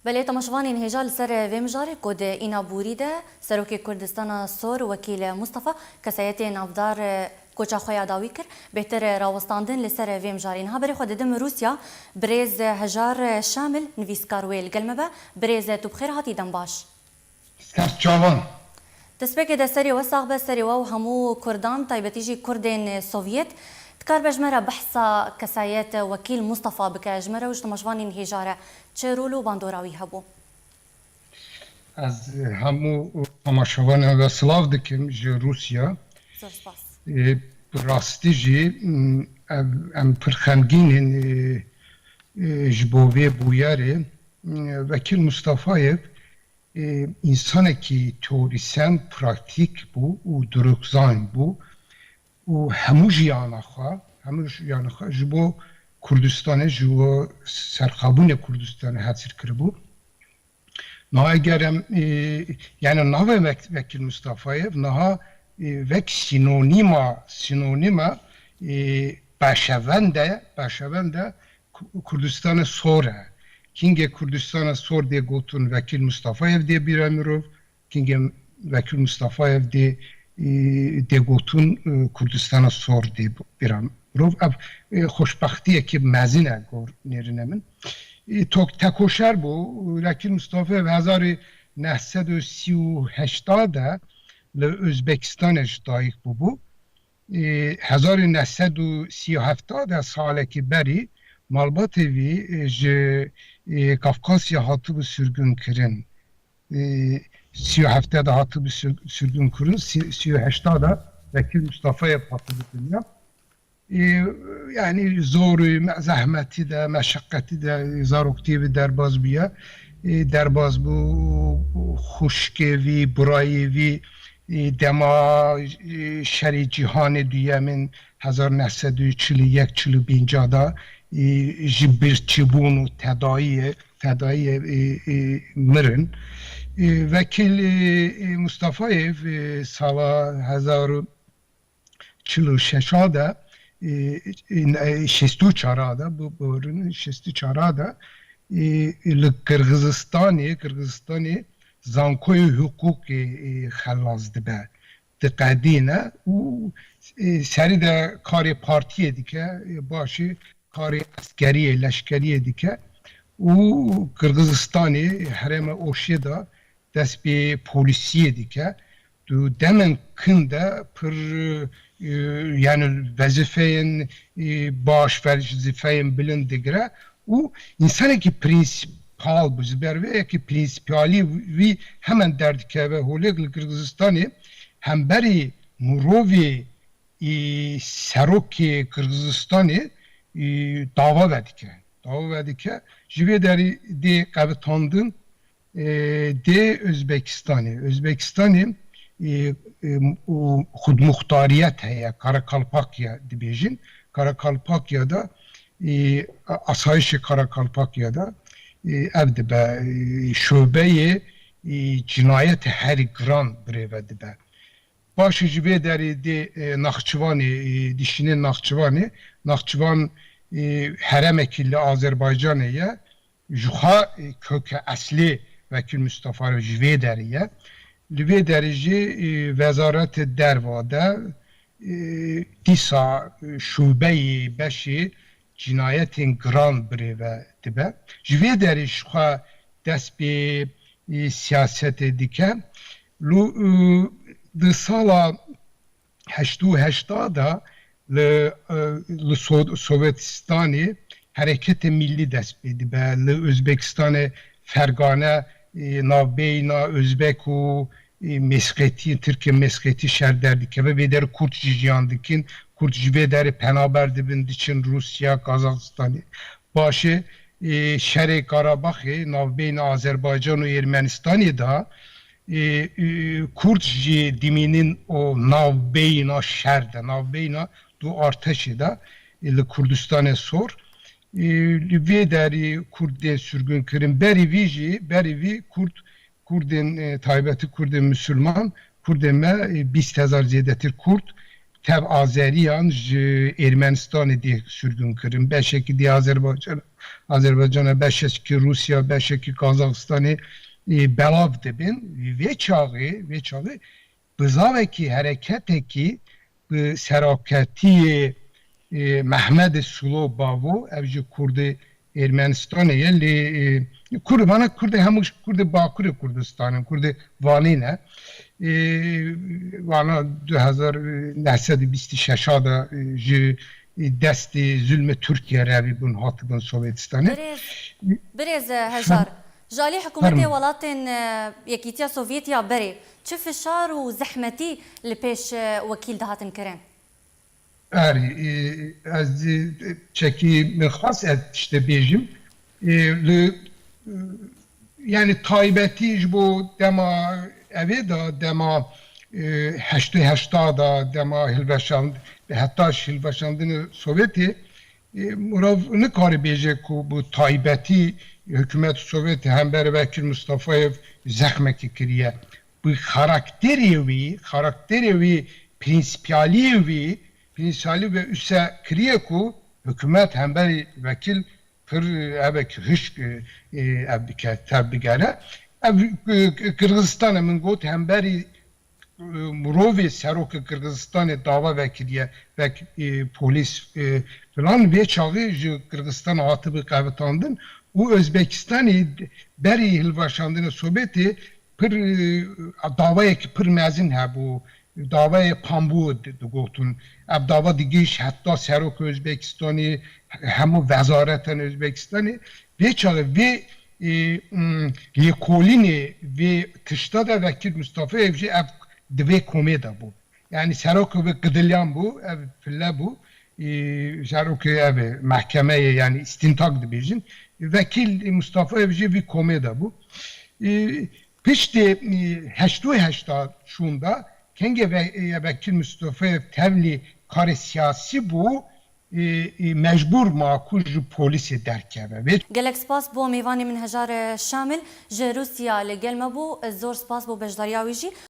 بله تماشوانین هجال سر ویمجاری کد اینا بوریده سروک کردستان سور وکیل مصطفى کسایت نافدار کوچا خویا داوی کر بهتر راوستاندن لسر ویمجارین ها بری خود دم روسیا برز هجار شامل نویسکار ویل گلمبه برز تو بخیر هاتی دم باش جوان تسبك ده سري وساق بسري و همو كردان طيبتيجي كردين سوفيت تكار بجمرة بحثا كسايات وكيل مصطفى بكاجمرة وش تمشوانين هجارة تشيرولو باندوراوي هبو از همو تماشاوان و سلاف دکم جی روسیا زور سپاس راستی جی ام پرخمگینین جبوه بویاره وکیل مصطفایف insane ki teorisen pratik bu u durukzan bu u hemu jiyana xwe ji bo Kurdistanê ji bo serxabûnê Kurdistanê hezir kiribû. Niha eger em yani navê Vekîl Mustafayê niha vek sinonîma Pêşevend e Kurdistanê sor e. Kinge Kurdistan'a sor diye gotun Vekil Mustafayev diye bir emirov, kinge Vekil Mustafayev diye gotun Kurdistan'a sor diye bir emirov. Hoşbaxtiye ki mezine gor nerinemin. Tekoşer bu Vekil Mustafayev 1938 le Özbekistan'a dayık bu. 1937 saleki beri Malbatevi ji Kafkasya hatı bir sürgün kirin. 37'de hatı bir sürgün kirin. 38'da Vekil Mustafa'ya patladı dünya. Yani zoru, zahmeti de, meşakkati de zarokti bir derbaz biya. Derbaz bu xuşkevi, burayevi dema şerî cihanê duyemin 1941-45'da ji birçîbûn û tedayiyê mirin. Vekîl Mustafayev sala 1946 da 64 da bu borunun 64 da li Kırgızistanê zankoyê hukukê xelaz dibe diqedîne û serî de karê partiyê dike başî karê askeriyê leşkeriyê dike û Kırgızistanê herêma Oşê da dest pê polisiyê dike tu demin kin de pir yani vezifeyên baş vezifeyên bilind digire û insanekî prinsipal bu ji ber vê yekî prinsipalî wî hemen derdikeve holêk li Kırgızistanê hemberî mirovê serokê Kırgızistanê dava vedike ji vê derî dê qebitandin dê Özbekistanê xudmuxtariyet heye Karakalpakya dibêjin Karakalpakya'da asayişê Karakalpakya'da ev dibe şubeyê cinayet herî giran birêve dibe. Başê ji vê derê dê Naxçıvanê dişinê Naxçıvan heremekî li Azerbaycanê ye ji xwe köke eslî Vekîl Mustafa ji vê derê ye li vê derê jî Wezaretê Derva de dîsa şubeyê beşê cinayetên giran birêve dibe ji vê derê ji xwe dest pê siyasetê dike di sala 88 da li Sovetistanê Hereketê Millî dest pê dibe li Özbekistanê fergane navbeyna Özbek û Mesxetî Tirkiye Mesxetî şer derdikeve vê derê Kurd jî jiyan dikin Kurd ji vê derê penaber dibin diçin Rusya Kazakistanê başê şerê Karabaxê navbeyna Azerbaycan û Ermenistanê da Kurd jî dimînin o navbeyna şer de navbeyna du arteşê de li Kurdistanê sor li vê derî Kurdê sürgün kirin berî vî Kurdên taybetî Kurdên Müslüman Kurdên me 20,000 zêdetir Kurd tev Azeriyan ji Ermenistanê dê sürgün kirin, beşekî dê Azerbaycan'a, beşekî Rusya, beşekî Kazakistanê belav dibin. Vê çaxê bizavekî hereketekî bi seraketiyê Mehmed Sulo Bavo ev ji Kurdê Ermenistanê ye lê Kurd bana Kurdê hemû Kurdê Bakurê Kurdistanê, Kurdê Vanê ne. Vana 1926 da ji destê zulmê Türkiye revî bûn hatibin Sovetistanê. برێز هەژار ژالی حکوومەتی وڵاتên یەکیتیا سۆڤێتیا berê çi fişar û zehmetî li pêş wekîl dihatin kirin Erî ez çekî min xas ez tiştê bêjim li yani taybetî ji bo dema evê da dema heştê heşta da dema hilveşand heta hilveşandinê Sovyetê murav nikare bêje ku bu taybetî hükümet Sovyetê hember vekil Mustafayev zehmekî kiriye bu karakterê wî prinsipiyaliyê wî prinsipiyalî ve üsse kiriye ku hükümet hemberî vekil pir evek hişk ev bike tev bigere ev Kırgızistan'a min got hemberî Murovê serokê Kırgızistanê dava vekiliye vek polis filan vê çaxê ji Kırgızistan hatibi qevetandin û Özbekistanê berî hilweşandina Sovyetê pir davayekî pir mezin hebû davayê Pambû digotin ev dava digîş heta serokê Özbekistanê hemû wezareten Özbekistanê vê çaxê vê lêkolînê vê tişta da vekil Mustafayev jî ev divê komê de bû yani serokê wê Gidilyan bû ev pille bû serokê ev mehkemeyê yani istintak dibêjin vekil Mustafayev jî vî komê de bû piştê heştû heşta şûnda kenge vekil Mustafayev tevlî karê siyasî bû mecbur makul ji polisê derkeve gelek spas bo mêvanê min Hejar Şamil ji Rûsya li gel me bû zor spas bo bejdariya wî jî